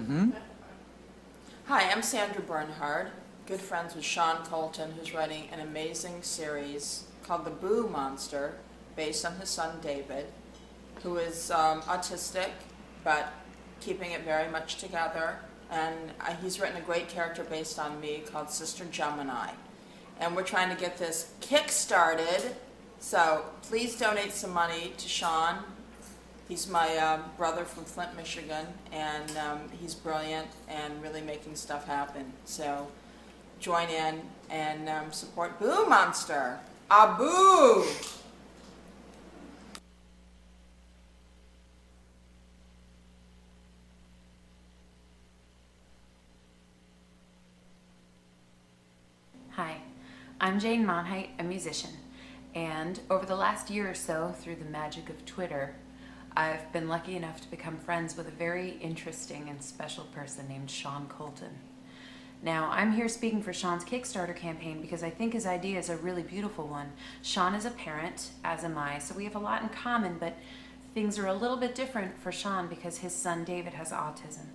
Hi, I'm Sandra Bernhard, good friends with Sean Colton, who's writing an amazing series called The Boo Monster, based on his son David, who is autistic, but keeping it very much together. And he's written a great character based on me called Sister Gemini. And we're trying to get this kick-started, so please donate some money to Sean. He's my brother from Flint, Michigan, and he's brilliant and really making stuff happen. So join in and support Boo Monster. Boo! Hi, I'm Jane Monheit, a musician, and over the last year or so, through the magic of Twitter, I've been lucky enough to become friends with a very interesting and special person named Sean Colton. Now, I'm here speaking for Sean's Kickstarter campaign because I think his idea is a really beautiful one. Sean is a parent, as am I, so we have a lot in common, but things are a little bit different for Sean because his son David has autism.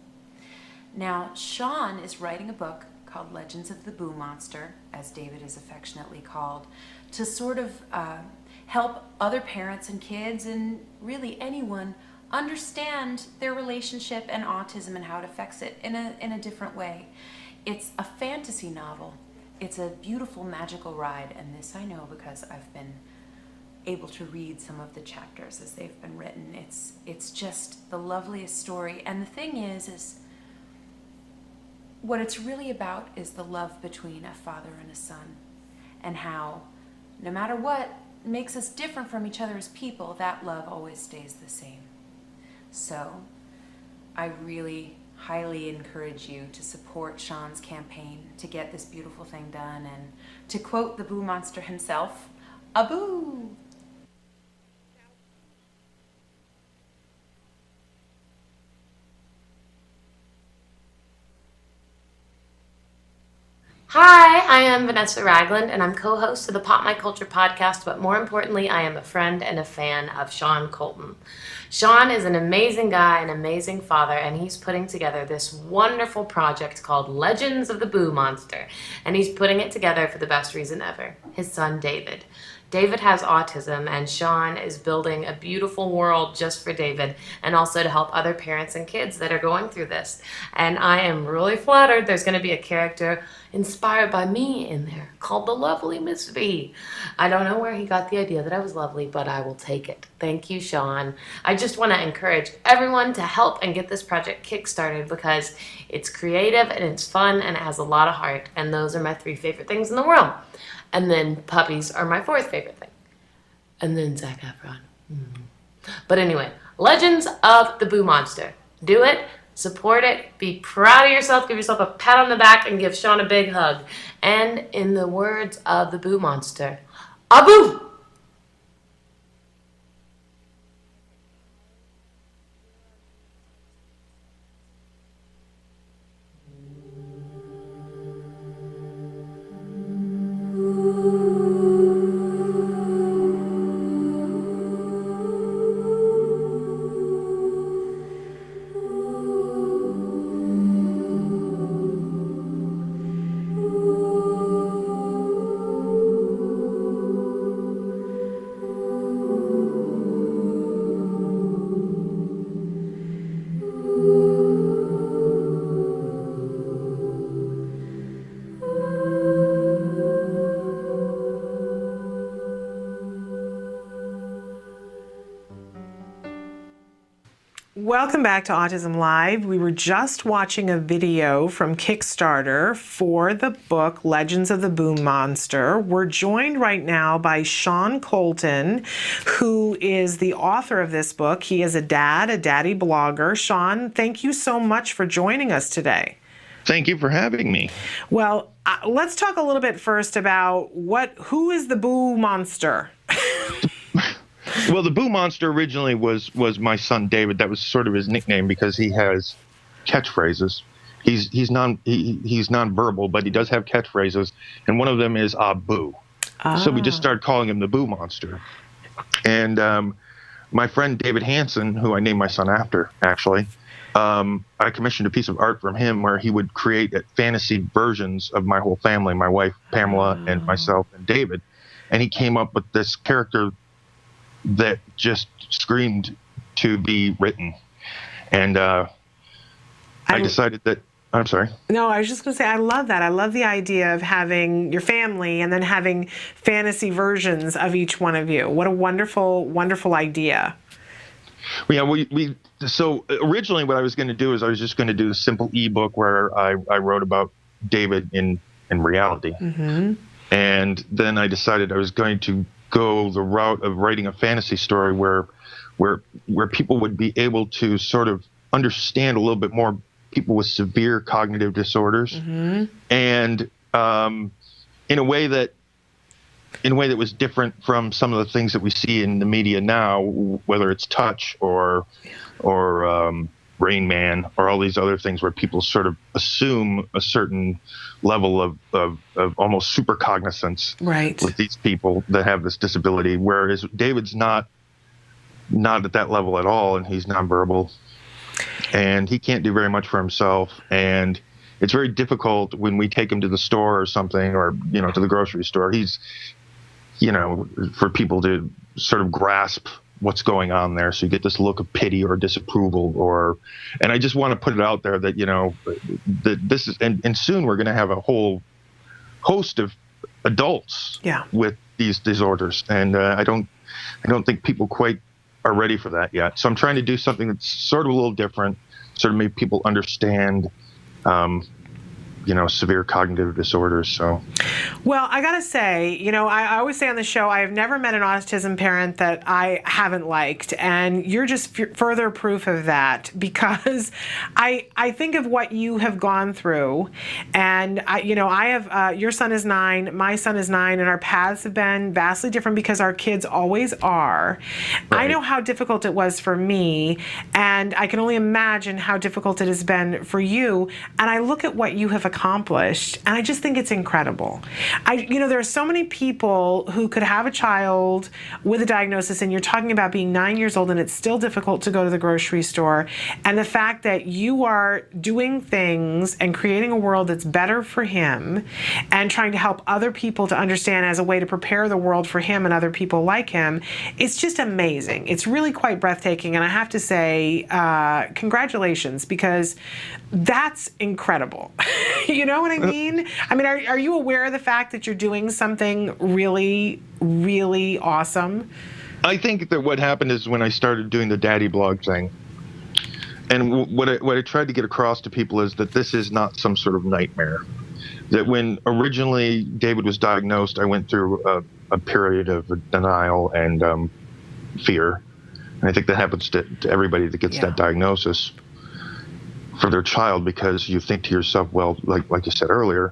Now, Sean is writing a book called Legends of the Boo Monster, as David is affectionately called, to sort of help other parents and kids and really anyone understand their relationship and autism and how it affects it in a different way. It's a fantasy novel. It's a beautiful magical ride, and this I know because I've been able to read some of the chapters as they've been written. It's just the loveliest story, and the thing is what it's really about is the love between a father and a son, and how no matter what makes us different from each other as people, that love always stays the same. So I really highly encourage you to support Sean's campaign to get this beautiful thing done, and to quote the Boo Monster himself, a boo! Hi, I am Vanessa Ragland, and I'm co-host of the Pop My Culture podcast, but more importantly, I am a friend and a fan of Sean Colton. Sean is an amazing guy, an amazing father, and he's putting together this wonderful project called Legends of the Boo Monster, and he's putting it together for the best reason ever, his son David. David has autism, and Sean is building a beautiful world just for David, and also to help other parents and kids that are going through this. And I am really flattered there's going to be a character inspired by me in there called the lovely Miss V. I don't know where he got the idea that I was lovely, but I will take it. Thank you, Sean. I just want to encourage everyone to help and get this project kickstarted because it's creative and it's fun and it has a lot of heart, and those are my 3 favorite things in the world. And then puppies are my 4th favorite thing. And then Zac Efron. But anyway, Legends of the Boo Monster. Do it, support it, be proud of yourself, give yourself a pat on the back, and give Sean a big hug. And in the words of the Boo Monster, Abu! Welcome back to Autism Live. We were just watching a video from Kickstarter for the book Legends of the Boo Monster. We're joined right now by Sean Colton, who is the author of this book. He is a daddy blogger. Sean, thank you so much for joining us today. Thank you for having me. Well, let's talk a little bit first about who is the Boo Monster? Well, the Boo Monster originally was my son David. That was sort of his nickname because he has catchphrases. He's nonverbal, but he does have catchphrases, and one of them is boo. So we just started calling him the Boo Monster. And my friend David Hansen, who I named my son after, actually, I commissioned a piece of art from him where he would create fantasy versions of my whole family, my wife, Pamela, and myself and David. And he came up with this character that just screamed to be written. And I decided that, I'm sorry. No, I was just going to say, I love that. I love the idea of having your family and then having fantasy versions of each one of you. What a wonderful, wonderful idea. Well, yeah, so originally what I was going to do is I was just going to do a simple ebook where I wrote about David in reality. Mm-hmm. And then I decided I was going to go the route of writing a fantasy story where people would be able to sort of understand a little bit more people with severe cognitive disorders, mm-hmm. and in a way that was different from some of the things that we see in the media now, whether it's Touch or Rain Man or all these other things where people sort of assume a certain level of almost super cognizance right. with these people that have this disability, whereas David's not at that level at all, and he's nonverbal, and he can't do very much for himself, and it's very difficult when we take him to the store or something, or to the grocery store. He's for people to sort of grasp what's going on there. So you get this look of pity or disapproval, and I just want to put it out there that, that this is, and soon we're going to have a whole host of adults with these disorders. And I don't think people quite are ready for that yet. So I'm trying to do something that's sort of a little different, sort of make people understand, severe cognitive disorders. So, well, I gotta say, I always say on the show, I have never met an autism parent that I haven't liked, and you're just further proof of that, because I think of what you have gone through, and I have your son is 9, my son is 9, and our paths have been vastly different because our kids always are. Right. I know how difficult it was for me, and I can only imagine how difficult it has been for you. And I look at what you have accomplished, and I just think it's incredible. There are so many people who could have a child with a diagnosis, and you're talking about being 9 years old and it's still difficult to go to the grocery store. And the fact that you are doing things and creating a world that's better for him and trying to help other people to understand as a way to prepare the world for him and other people like him, it's just amazing. It's really quite breathtaking. And I have to say, congratulations, because that's incredible. You know what I mean? I mean, are you aware of the fact that you're doing something really, really awesome? I think that what happened is when I started doing the daddy blog thing, and what I tried to get across to people is that this is not some sort of nightmare. That when originally David was diagnosed, I went through a period of denial and fear. And I think that happens to everybody that gets that diagnosis for their child, because you think to yourself, well, like you said earlier,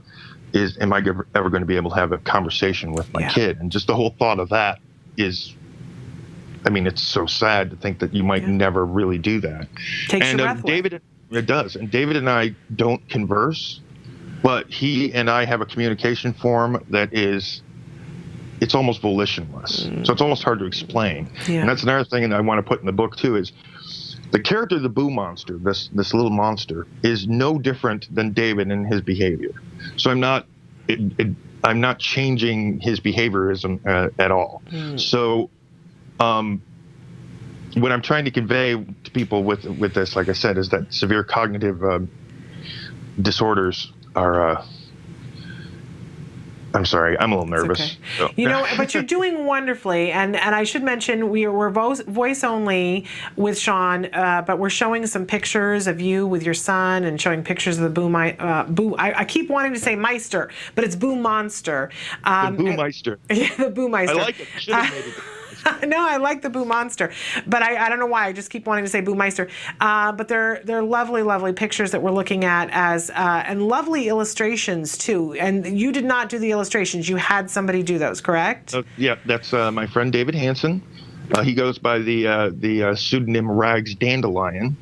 am I ever going to be able to have a conversation with my kid? And just the whole thought of that is, I mean, it's so sad to think that you might never really do that. Takes your breath away. David, it does. And David and I don't converse, but he and I have a communication form that is, it's almost volitionless. So it's almost hard to explain. And that's another thing that I want to put in the book too, is the character of the Boo Monster, this little monster, is no different than David in his behavior. So I'm not changing his behaviorism at all. So what I'm trying to convey to people with this, like I said, is that severe cognitive disorders are. I'm sorry, I'm a little nervous. Okay. So. But you're doing wonderfully, and I should mention we're voice only with Sean, but we're showing some pictures of you with your son and showing pictures of the Boo. I keep wanting to say Meister, but it's Boo Monster. The Boo Meister. Yeah, the Boo Meister. I like it. Should have made it. No, I like the Boo Monster, but I don't know why. I just keep wanting to say Boo Meister. But they're lovely, lovely pictures that we're looking at and lovely illustrations too. And you did not do the illustrations; you had somebody do those, correct? Yeah, that's my friend David Hansen. He goes by the pseudonym Rags Dandelion.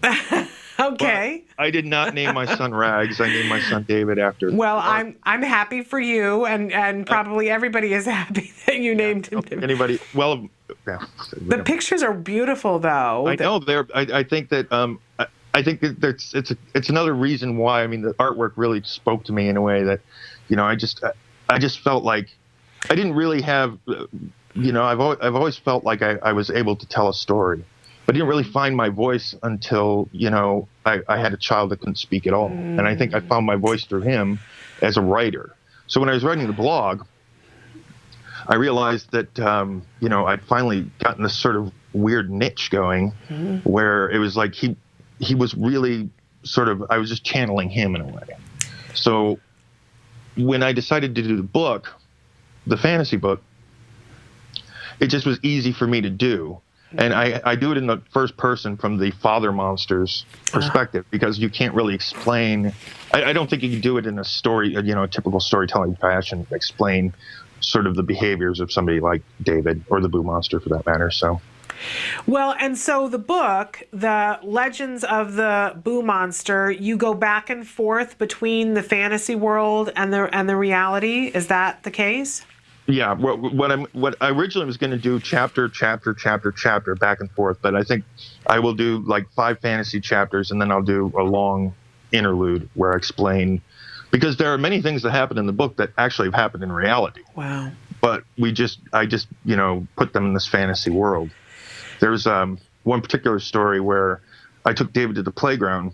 Okay. But I did not name my son Rags. I named my son David after. Well, I'm happy for you, and probably everybody is happy that you named him. Anybody? Well, yeah. The pictures are beautiful, though. I know they're. I think that I think that it's another reason why, I mean, the artwork really spoke to me in a way that, I just felt like I didn't really have, I've always felt like I was able to tell a story, but I didn't really find my voice until, I had a child that couldn't speak at all. And I think I found my voice through him as a writer. So when I was writing the blog, I realized that, I'd finally gotten this sort of weird niche going where it was like he was really I was just channeling him in a way. So when I decided to do the book, the fantasy book, it just was easy for me to do. And I do it in the first person from the father monster's perspective, because you can't really explain. I don't think you can do it in a story, a typical storytelling fashion, explain sort of the behaviors of somebody like David, or the Boo Monster for that matter. So. Well, and so the book, The Legends of the Boo Monster, you go back and forth between the fantasy world and the reality. Is that the case? Yeah. What I originally was going to do chapter back and forth, but I think I will do like 5 fantasy chapters, and then I'll do a long interlude where I explain, because there are many things that happen in the book that actually have happened in reality. Wow. But I just put them in this fantasy world. There's one particular story where I took David to the playground,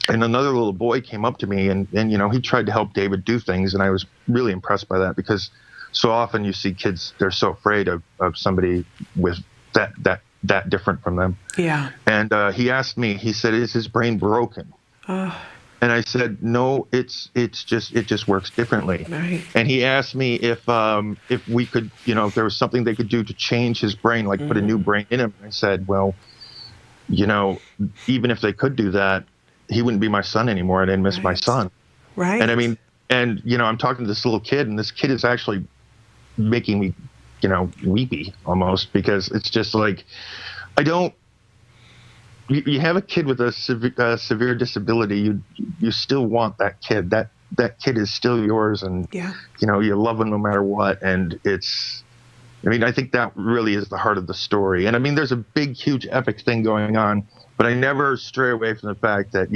and another little boy came up to me, and he tried to help David do things, and I was really impressed by that, because so often you see kids, they're so afraid of somebody with that different from them. Yeah. And he asked me, he said, "Is his brain broken?" And I said, "No, it just works differently." Right. And he asked me if we could, if there was something they could do to change his brain, like put a new brain in him. I said, "Well, even if they could do that, he wouldn't be my son anymore. I didn't miss my son." Right. And I mean, I'm talking to this little kid, and this kid is actually making me, weepy almost, because it's just like, you have a kid with a severe disability, you still want that kid. That kid is still yours, and you love him no matter what. And I think that really is the heart of the story. And I mean, there's a big, huge, epic thing going on, but I never stray away from the fact that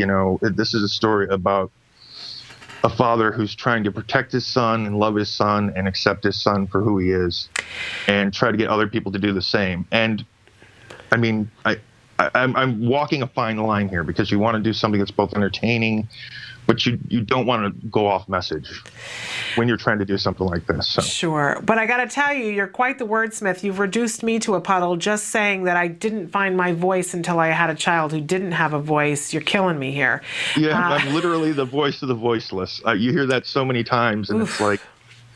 this is a story about a father who's trying to protect his son and love his son and accept his son for who he is, and try to get other people to do the same. And I mean, I'm walking a fine line here, because you want to do something that's both entertaining, but you don't want to go off message when you're trying to do something like this. So. Sure. But I got to tell you, you're quite the wordsmith. You've reduced me to a puddle just saying that I didn't find my voice until I had a child who didn't have a voice. You're killing me here. Yeah, I'm literally the voice of the voiceless. You hear that so many times, and it's like,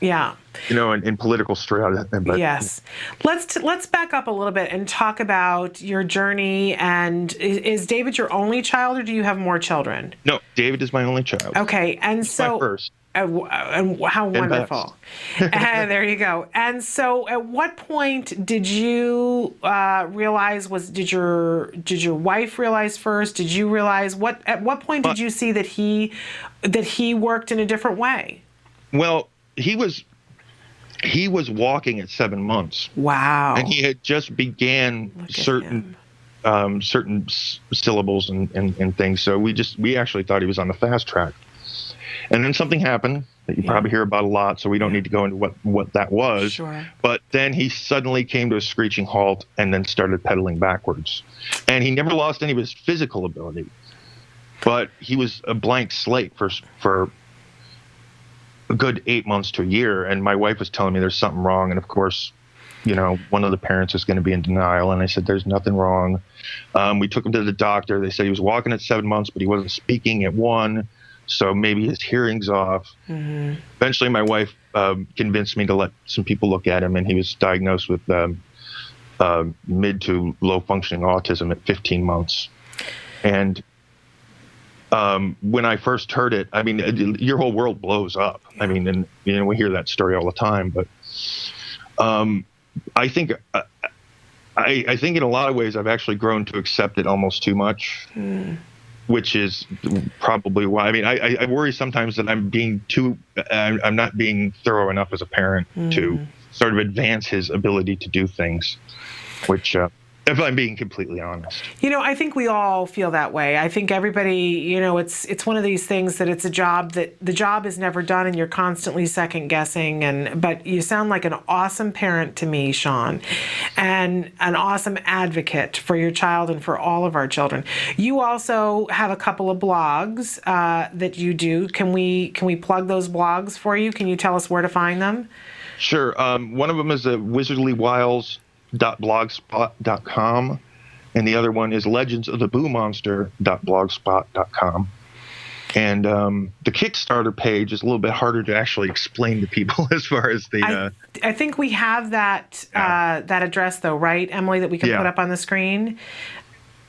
yeah. In political strata. But, yes. Let's back up a little bit and talk about your journey. And is David your only child, or do you have more children? No, David is my only child. Okay, and He's so my first. And how wonderful. There you go. And so at what point did you realize, did your wife realize first? Did you realize at what point did you see that he worked in a different way? Well, he was walking at 7 months. Wow. And he had just began certain syllables and things. So we actually thought he was on the fast track. And then something happened that you probably hear about a lot, so we don't need to go into what that was. Sure. But then he suddenly came to a screeching halt and then started pedaling backwards. And he never lost any of his physical ability, but he was a blank slate for a good 8 months to a year. And my wife was telling me there's something wrong. And of course, one of the parents is going to be in denial. And I said, there's nothing wrong. We took him to the doctor. They said he was walking at 7 months, but he wasn't speaking at 1. So maybe his hearing's off. Mm-hmm. Eventually, my wife convinced me to let some people look at him, and he was diagnosed with mid to low functioning autism at 15 months. And when I first heard it, I mean, your whole world blows up. I mean, and we hear that story all the time. But I think I think in a lot of ways I've actually grown to accept it almost too much. Which is probably why. I mean, I worry sometimes that I'm not being thorough enough as a parent to sort of advance his ability to do things, which If I'm being completely honest. I think we all feel that way. I think everybody, it's one of these things that it's a job that the job is never done and you're constantly second guessing. But you sound like an awesome parent to me, Sean, and an awesome advocate for your child and for all of our children. You also have a couple of blogs that you do. Can we plug those blogs for you? Can you tell us where to find them? Sure. One of them is wizardlywiles.blogspot.com, and the other one is legendsoftheboomonster.blogspot.com. And the Kickstarter page is a little bit harder to actually explain to people as far as the. I think we have that that address though, right, Emily, that we can put up on the screen.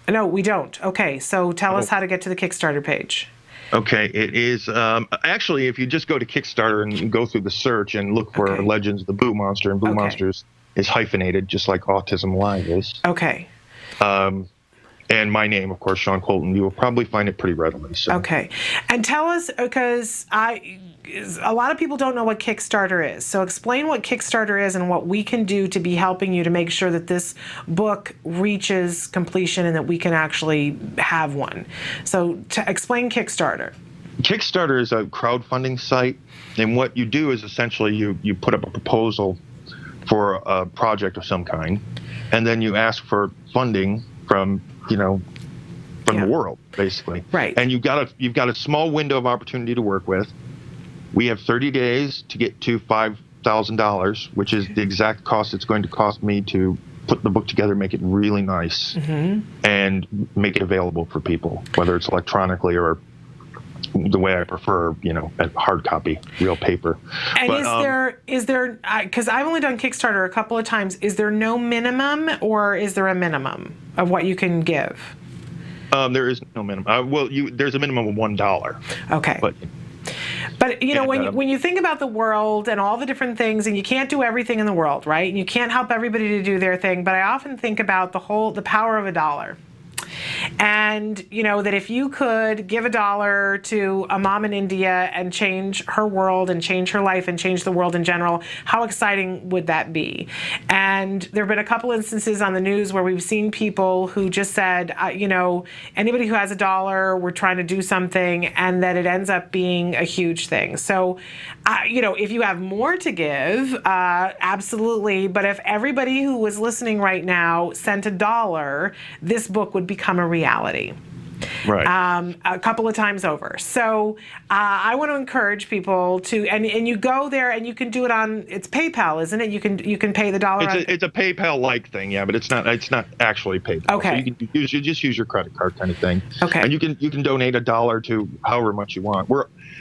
No, we don't. Okay, so tell us how to get to the Kickstarter page. Okay, it is actually, if you just go to Kickstarter and go through the search and look for Legends of the Boo Monster, and Boo Monsters is hyphenated, just like Autism Live is. Okay. And my name, of course, Sean Colton. You will probably find it pretty readily. So. Okay, and tell us, because a lot of people don't know what Kickstarter is. So explain what Kickstarter is and what we can do to be helping you to make sure that this book reaches completion and that we can actually have one. So explain Kickstarter. Kickstarter is a crowdfunding site, and what you do is essentially you put up a proposal for a project of some kind, and then you ask for funding from the world, basically. Right. And you've got a small window of opportunity to work with. We have 30 days to get to $5,000, which is the exact cost it's going to cost me to put the book together, make it really nice, and make it available for people, whether it's electronically or the way I prefer, a hard copy, real paper. And is there, because I've only done Kickstarter a couple of times, is there no minimum, or is there a minimum of what you can give? There is no minimum. There's a minimum of $1. Okay. But when you think about the world and all the different things, and you can't do everything in the world, right? And you can't help everybody to do their thing, but I often think about the power of $1. And that if you could give $1 to a mom in India and change her world and change her life and change the world in general, how exciting would that be? And there have been a couple instances on the news where we've seen people who just said, anybody who has $1, we're trying to do something, and that it ends up being a huge thing. So, if you have more to give, absolutely. But if everybody who was listening right now sent $1, this book would become a reality. Right. A couple of times over. So I want to encourage people to, and you go there and you can do it on, it's PayPal, isn't it? You can pay the $1. It's a PayPal-like thing, yeah, but it's not actually PayPal. Okay. So you just use your credit card kind of thing. Okay. And you can donate $1 to however much you want.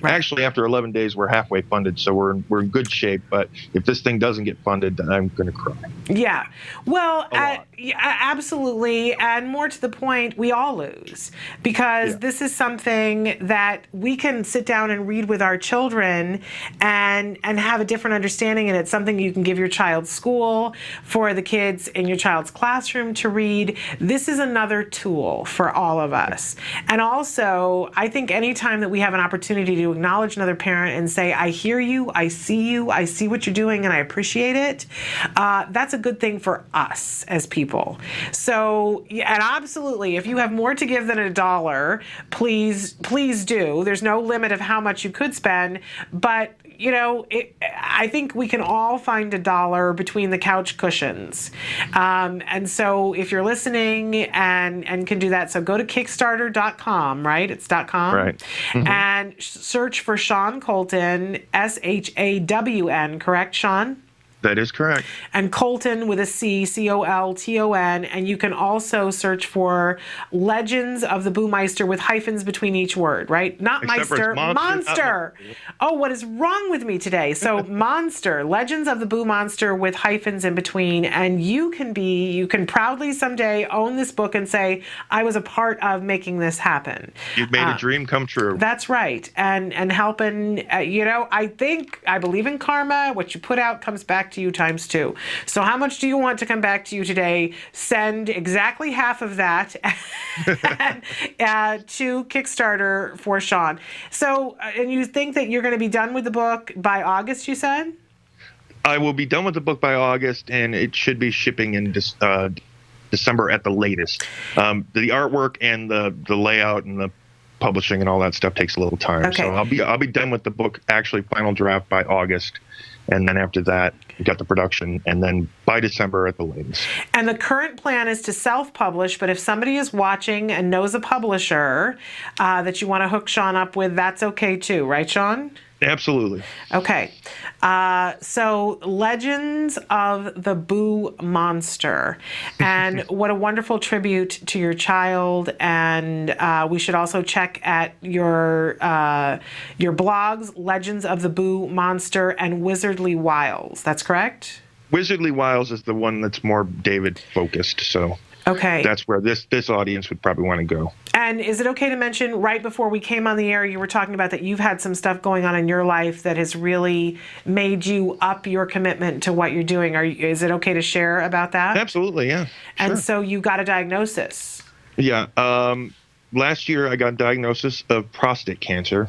Actually, after 11 days, we're halfway funded, so we're in good shape. But if this thing doesn't get funded, then I'm going to cry. Yeah. Well, absolutely. And more to the point, we all lose, because this is something that we can sit down and read with our children and have a different understanding. And it's something you can give your child's school, for the kids in your child's classroom to read. This is another tool for all of us. And also, I think anytime that we have an opportunity to acknowledge another parent and say, I hear you, I see what you're doing, and I appreciate it, that's a good thing for us as people. So, and absolutely, if you have more to give than $1, please do. There's no limit of how much you could spend, but I think we can all find $1 between the couch cushions. And so if you're listening and can do that, so go to Kickstarter.com, right? It's .com. Right. Mm-hmm. And search for Sean Colton, SHAWN, correct, Sean? That is correct. And Colton with a C, Colton, and you can also search for Legends of the Boo Meister with hyphens between each word, right? Not Except for Meister, it's Monster. Oh, what is wrong with me today? So Monster, Legends of the Boo Monster with hyphens in between, and you can proudly someday own this book and say, I was a part of making this happen. You've made a dream come true. That's right. And helping, I believe in karma. What you put out comes back to you times 2. So how much do you want to come back to you today? Send exactly half of that to Kickstarter for Sean. So, and you think that you're going to be done with the book by August, you said? I will be done with the book by August, and it should be shipping in December at the latest. The artwork and the layout and the publishing and all that stuff takes a little time. Okay. So I'll be done with the book, actually final draft, by August. And then after that, we got the production, and then by December at the latest. And the current plan is to self-publish, but if somebody is watching and knows a publisher that you want to hook Sean up with, that's okay too, right, Sean? Absolutely. Okay. So Legends of the Boo Monster. And what a wonderful tribute to your child. And we should also check at your blogs, Legends of the Boo Monster and Wizardly Wiles. That's correct? Wizardly Wiles is the one that's more David focused, so okay. That's where this audience would probably want to go. And is it okay to mention, right before we came on the air, you were talking about that you've had some stuff going on in your life that has really made you up your commitment to what you're doing. Is it okay to share about that? Absolutely, yeah. And sure. so you got a diagnosis. Yeah. Last year I got a diagnosis of prostate cancer.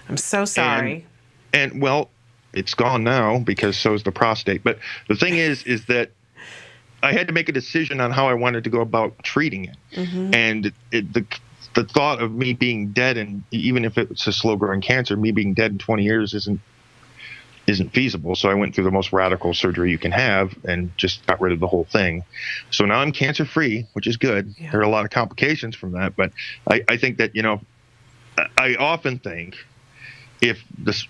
I'm so sorry. And well, it's gone now because so is the prostate. But the thing is that I had to make a decision on how I wanted to go about treating it. Mm-hmm. And the thought of me being dead, and even if it's a slow-growing cancer, me being dead in 20 years isn't feasible. So I went through the most radical surgery you can have and just got rid of the whole thing. So now I'm cancer-free, which is good. Yeah. There are a lot of complications from that. But I think that, I often think, if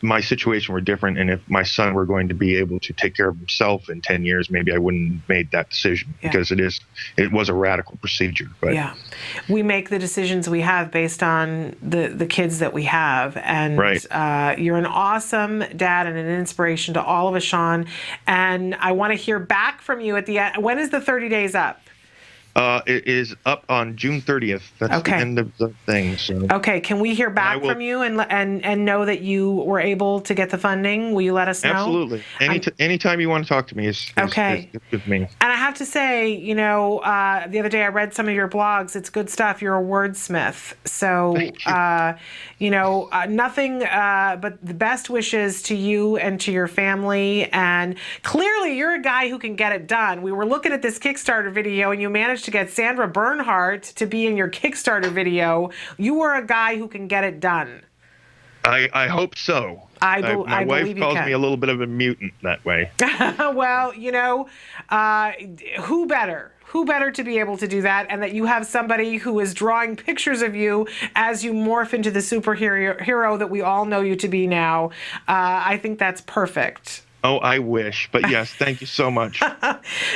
my situation were different and if my son were going to be able to take care of himself in 10 years, maybe I wouldn't have made that decision because it was a radical procedure. But yeah, we make the decisions we have based on the kids that we have. And right. You're an awesome dad and an inspiration to all of us, Sean. And I want to hear back from you at the end. When is the 30 days up? It is up on June 30th. That's the end of the thing. So. Okay. Can we hear back from you and know that you were able to get the funding? Will you let us know? Absolutely. Anytime you want to talk to me is good with me. And I have to say, the other day I read some of your blogs. It's good stuff. You're a wordsmith. So, nothing but the best wishes to you and to your family. And clearly you're a guy who can get it done. We were looking at this Kickstarter video and you managed to get Sandra Bernhardt to be in your Kickstarter video. You are a guy who can get it done. I hope so. My wife calls me a little bit of a mutant that way. Well, who better? Who better to be able to do that, and that you have somebody who is drawing pictures of you as you morph into the superhero that we all know you to be now. I think that's perfect. Oh, I wish. But yes, thank you so much.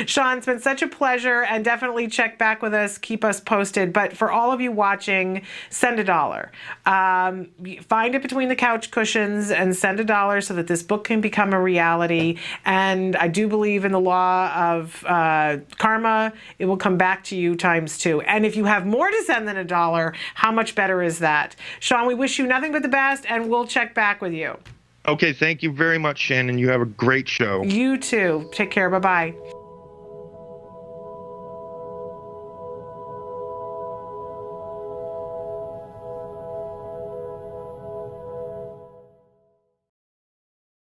Sean, it's been such a pleasure, and definitely check back with us. Keep us posted. But for all of you watching, send $1. Find it between the couch cushions and send $1 so that this book can become a reality. And I do believe in the law of karma. It will come back to you ×2. And if you have more to send than $1, how much better is that? Sean, we wish you nothing but the best, and we'll check back with you. Okay, thank you very much, Shannon. You have a great show. You too. Take care. Bye-bye.